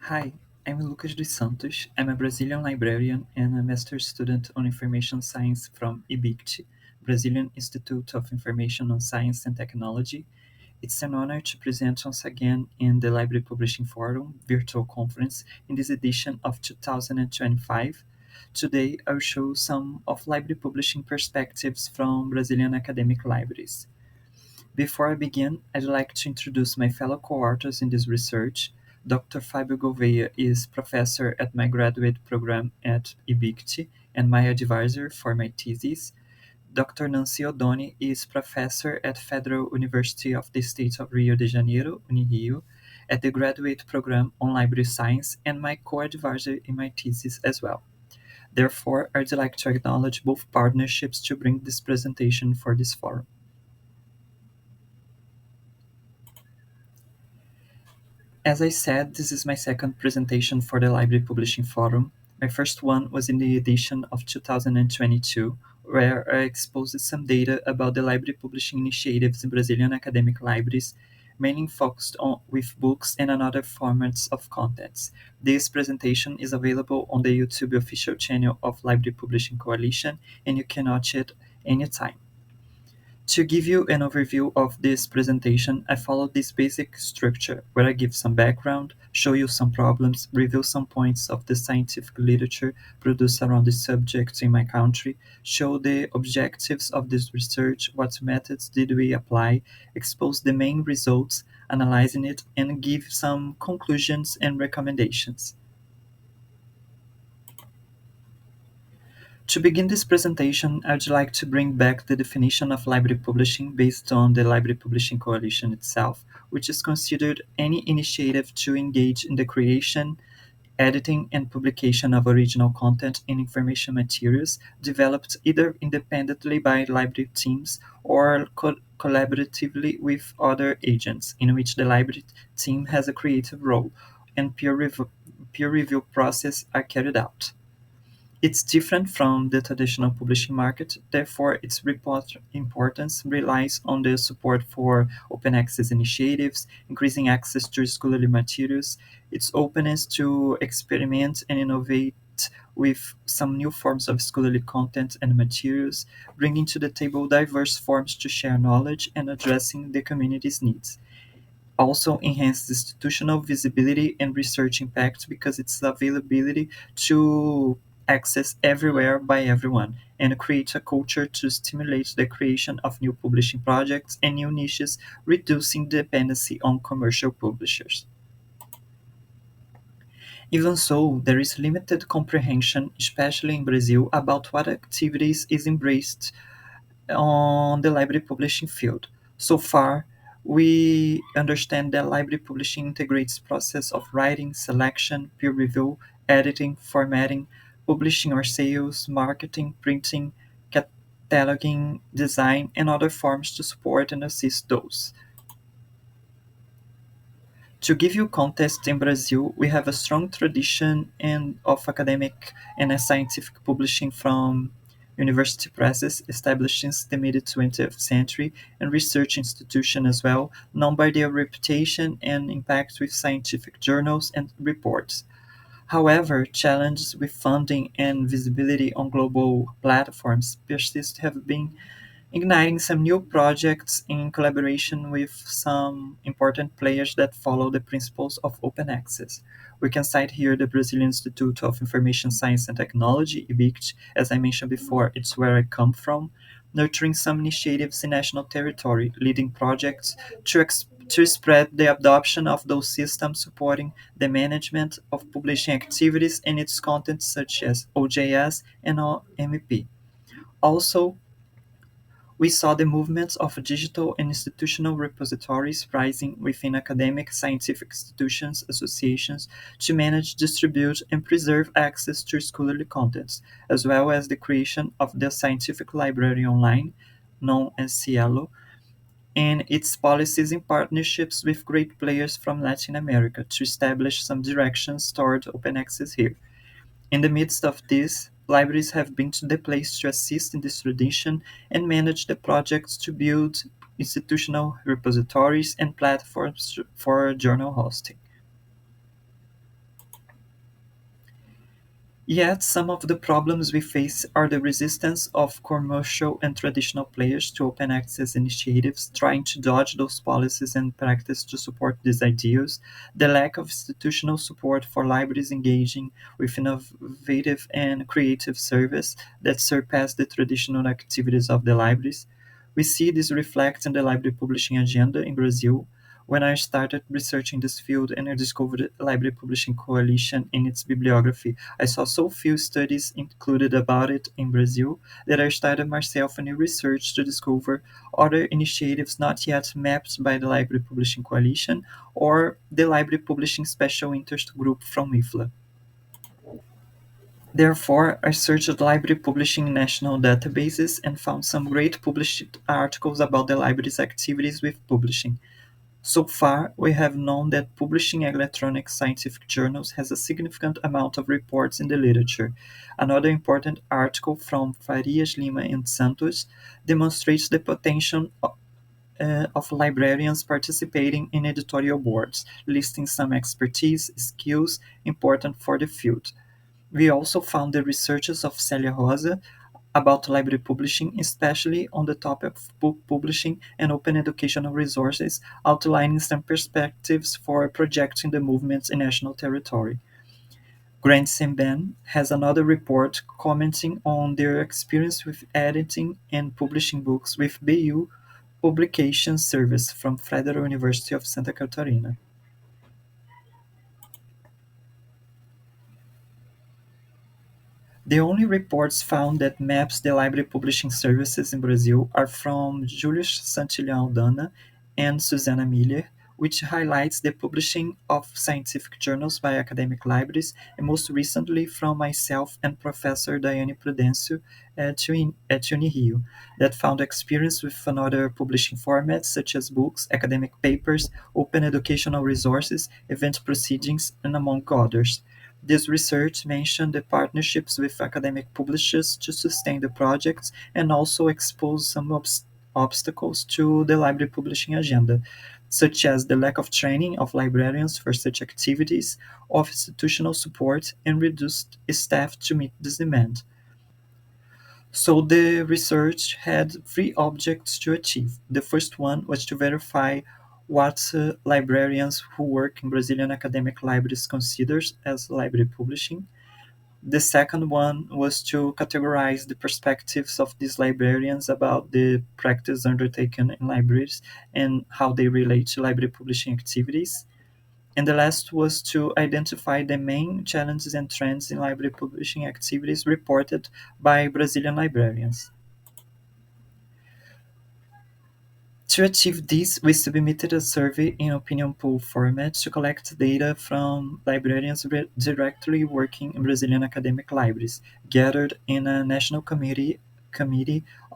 Hi, I'm Lucas dos Santos. I'm a Brazilian librarian and a master's student on information science from IBICT, Brazilian Institute of Information on Science and Technology. It's an honor to present once again in the Library Publishing Forum virtual conference in this edition of 2025. Today, I'll show some of library publishing perspectives from Brazilian academic libraries. Before I begin, I'd like to introduce my fellow co-authors in this research. Dr. Fabio Gouveia is professor at my graduate program at IBICT and my advisor for my thesis. Dr. Nanci Oddone is professor at Federal University of the State of Rio de Janeiro, Unirio, at the graduate program on library science and my co-advisor in my thesis as well. Therefore, I'd like to acknowledge both partnerships to bring this presentation for this forum. As I said, this is my second presentation for the Library Publishing Forum. My first one was in the edition of 2022, where I exposed some data about the library publishing initiatives in Brazilian academic libraries, mainly focused on with books and other formats of contents. This presentation is available on the YouTube official channel of Library Publishing Coalition, and you can watch it anytime. To give you an overview of this presentation, I followed this basic structure where I give some background, show you some problems, reveal some points of the scientific literature produced around the subject in my country, show the objectives of this research, what methods did we apply, expose the main results, analyzing it, and give some conclusions and recommendations. To begin this presentation, I'd like to bring back the definition of library publishing based on the Library Publishing Coalition itself, which is considered any initiative to engage in the creation, editing, and publication of original content and information materials developed either independently by library teams or collaboratively with other agents, in which the library team has a creative role and peer review process are carried out. It's different from the traditional publishing market, therefore its importance relies on the support for open access initiatives, increasing access to scholarly materials, its openness to experiment and innovate with some new forms of scholarly content and materials, bringing to the table diverse forms to share knowledge and addressing the community's needs. Also enhance institutional visibility and research impact because its availability to access everywhere by everyone and create a culture to stimulate the creation of new publishing projects and new niches, reducing dependency on commercial publishers. Even so, there is limited comprehension, especially in Brazil, about what activities is embraced on the library publishing field. So far, we understand that library publishing integrates process of writing, selection, peer review, editing, formatting, publishing or sales, marketing, printing, cataloging, design, and other forms to support and assist those. To give you context, in Brazil, we have a strong tradition of academic and scientific publishing from university presses established since the mid-20th century and research institutions as well, known by their reputation and impact with scientific journals and reports. However, challenges with funding and visibility on global platforms persist have been igniting some new projects in collaboration with some important players that follow the principles of open access. We can cite here the Brazilian Institute of Information Science and Technology, IBICT, as I mentioned before, it's where I come from, nurturing some initiatives in national territory, leading projects to spread the adoption of those systems supporting the management of publishing activities and its content such as OJS and OMP. Also, we saw the movements of digital and institutional repositories rising within academic scientific institutions, associations to manage, distribute, and preserve access to scholarly contents, as well as the creation of the Scientific Library Online, known as Cielo, and its policies in partnerships with great players from Latin America to establish some directions toward open access here. In the midst of this, libraries have been to the place to assist in this tradition and manage the projects to build institutional repositories and platforms for journal hosting. Yet, some of the problems we face are the resistance of commercial and traditional players to open access initiatives, trying to dodge those policies and practice to support these ideals, the lack of institutional support for libraries engaging with innovative and creative service that surpass the traditional activities of the libraries. We see this reflected in the library publishing agenda in Brazil. When I started researching this field and I discovered Library Publishing Coalition in its bibliography, I saw so few studies included about it in Brazil that I started myself a new research to discover other initiatives not yet mapped by the Library Publishing Coalition or the Library Publishing Special Interest Group from IFLA. Therefore, I searched library publishing national databases and found some great published articles about the library's activities with publishing. So far, we have known that publishing electronic scientific journals has a significant amount of reports in the literature. Another important article from Farias Lima and Santos demonstrates the potential of librarians participating in editorial boards, listing some expertise, skills important for the field. We also found the researches of Celia Rosa about library publishing, especially on the topic of book publishing and open educational resources, outlining some perspectives for projecting the movements in national territory. Grant and Ben has another report commenting on their experience with editing and publishing books with BU Publication Service from Federal University of Santa Catarina. The only reports found that maps the library publishing services in Brazil are from Julius Santillán and Susana Miller, which highlights the publishing of scientific journals by academic libraries, and most recently from myself and Professor Daiane Prudencio at Unirio, that found experience with another publishing formats such as books, academic papers, open educational resources, event proceedings, and among others. This research mentioned the partnerships with academic publishers to sustain the projects and also expose some obstacles to the library publishing agenda, such as the lack of training of librarians for such activities, of institutional support, and reduced staff to meet this demand. So the research had three objects to achieve. The first one was to verify what librarians who work in Brazilian academic libraries considers as library publishing. The second one was to categorize the perspectives of these librarians about the practice undertaken in libraries and how they relate to library publishing activities. And the last was to identify the main challenges and trends in library publishing activities reported by Brazilian librarians. To achieve this, we submitted a survey in opinion poll format to collect data from librarians directly working in Brazilian academic libraries, gathered in a national committee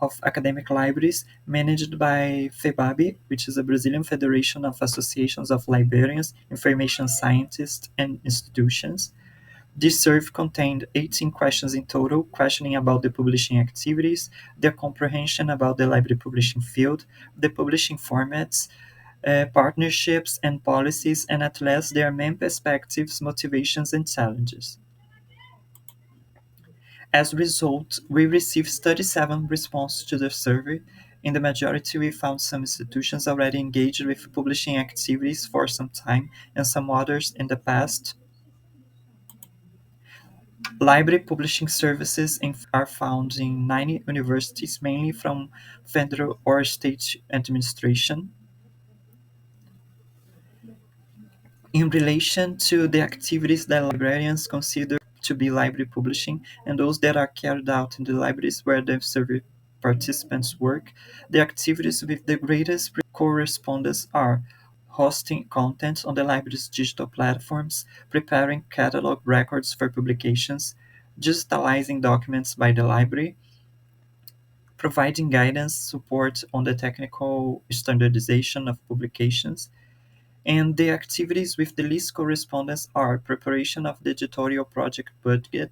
of academic libraries managed by FEBAB, which is a Brazilian Federation of Associations of Librarians, Information Scientists, and Institutions. This survey contained 18 questions in total, questioning about the publishing activities, their comprehension about the library publishing field, the publishing formats, partnerships and policies, and at last their main perspectives, motivations, and challenges. As a result, we received 37 responses to the survey. In the majority, we found some institutions already engaged with publishing activities for some time, and some others in the past. Library publishing services are found in 90 universities, mainly from federal or state administration. In relation to the activities that librarians consider to be library publishing and those that are carried out in the libraries where the survey participants work, the activities with the greatest correspondence are hosting content on the library's digital platforms, preparing catalog records for publications, digitalizing documents by the library, providing guidance support on the technical standardization of publications, and the activities with the least correspondence are preparation of the editorial project budget,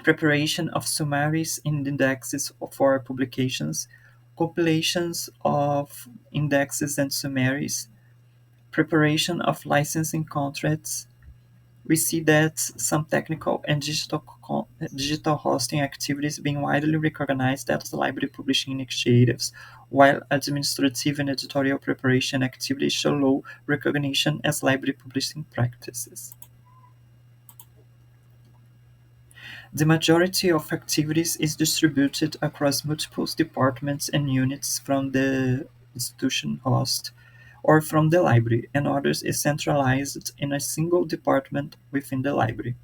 preparation of summaries and indexes for publications, compilations of indexes and summaries, preparation of licensing contracts, We see that some technical and digital hosting activities being widely recognized as library publishing initiatives, while administrative and editorial preparation activities show low recognition as library publishing practices. The majority of activities is distributed across multiple departments and units from the institution host or from the library, and others is centralized in a single department within the library.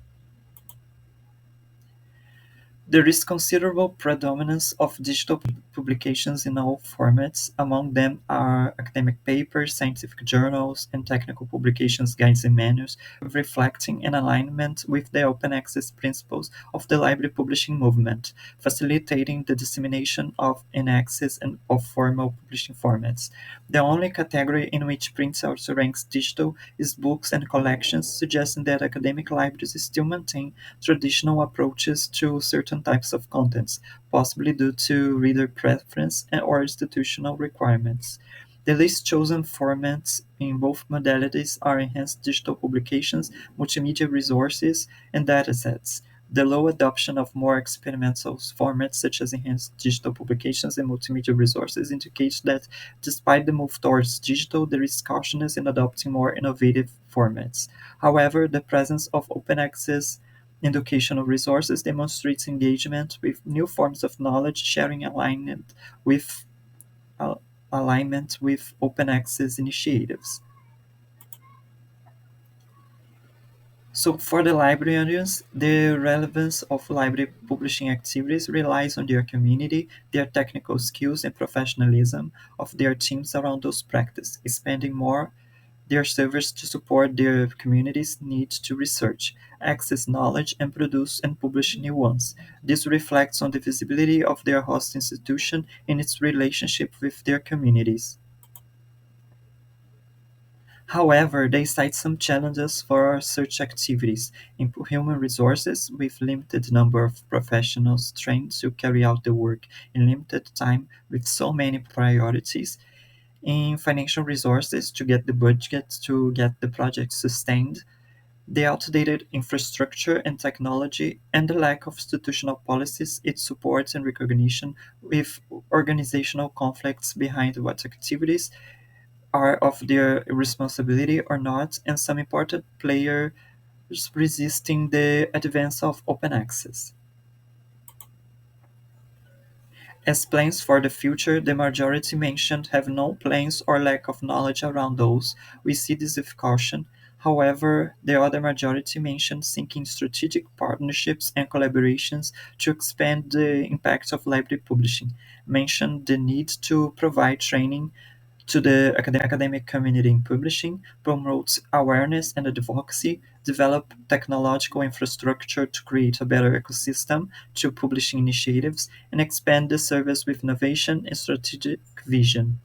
There is considerable predominance of digital publications in all formats. Among them are academic papers, scientific journals, and technical publications, guides, and manuals, reflecting an alignment with the open access principles of the library publishing movement, facilitating the dissemination of and access and of formal publishing formats. The only category in which print also ranks digital is books and collections, suggesting that academic libraries still maintain traditional approaches to certain types of contents, possibly due to reader preference or institutional requirements. The least chosen formats in both modalities are enhanced digital publications, multimedia resources, and datasets. The low adoption of more experimental formats such as enhanced digital publications and multimedia resources indicates that despite the move towards digital, there is cautiousness in adopting more innovative formats. However, the presence of open access educational resources demonstrates engagement with new forms of knowledge sharing with uh, alignment with open access initiatives. So for the librarians, the relevance of library publishing activities relies on their community, their technical skills and professionalism of their teams around those practices, spending more their servers to support their community's need to research, access knowledge, and produce and publish new ones. This reflects on the visibility of their host institution and its relationship with their communities. However, they cite some challenges for such activities: in human resources, with limited number of professionals trained to carry out the work in limited time with so many priorities; in financial resources, to get the budget to get the project sustained; the outdated infrastructure and technology; and the lack of institutional policies, its support and recognition, with organizational conflicts behind what activities are of their responsibility or not, and some important players resisting the advance of open access. As plans for the future, the majority mentioned have no plans or lack of knowledge around those. We see this with caution. However, the other majority mentioned seeking strategic partnerships and collaborations to expand the impact of library publishing, mentioned the need to provide training to the academic community in publishing, promotes awareness and advocacy, develop technological infrastructure to create a better ecosystem to publishing initiatives, and expand the service with innovation and strategic vision.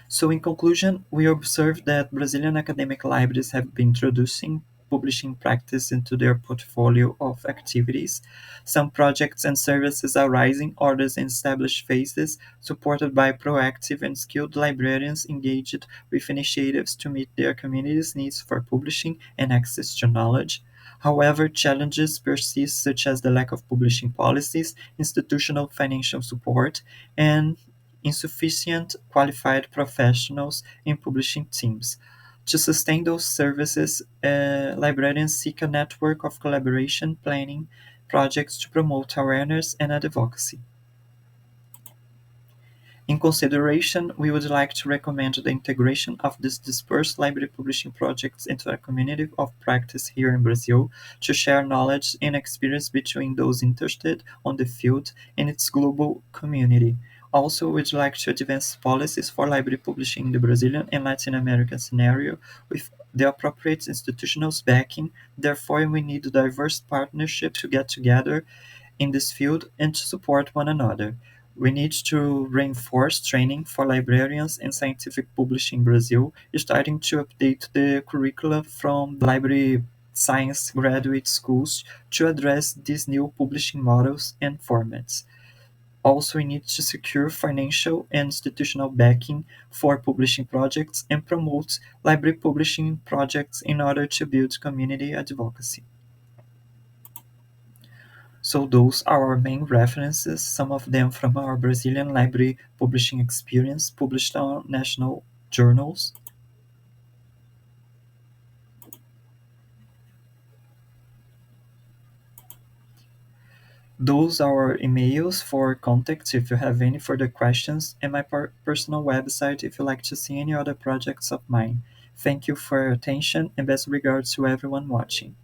So, in conclusion, we observe that Brazilian academic libraries have been introducing publishing practice into their portfolio of activities. Some projects and services are rising, others in established phases, supported by proactive and skilled librarians engaged with initiatives to meet their community's needs for publishing and access to knowledge. However, challenges persist, such as the lack of publishing policies, institutional financial support, and insufficient qualified professionals in publishing teams. To sustain those services, librarians seek a network of collaboration planning projects to promote awareness and advocacy. In consideration, we would like to recommend the integration of these dispersed library publishing projects into a community of practice here in Brazil to share knowledge and experience between those interested on the field and its global community. Also, we'd like to advance policies for library publishing in the Brazilian and Latin American scenario with the appropriate institutional backing. Therefore, we need diverse partnerships to get together in this field and to support one another. We need to reinforce training for librarians and scientific publishing in Brazil, starting to update the curricula from the library science graduate schools to address these new publishing models and formats. Also, we need to secure financial and institutional backing for publishing projects and promote library publishing projects in order to build community advocacy. So those are our main references, some of them from our Brazilian library publishing experience, published on national journals. Those are our emails for contact if you have any further questions, and my personal website if you'd like to see any other projects of mine. Thank you for your attention and best regards to everyone watching.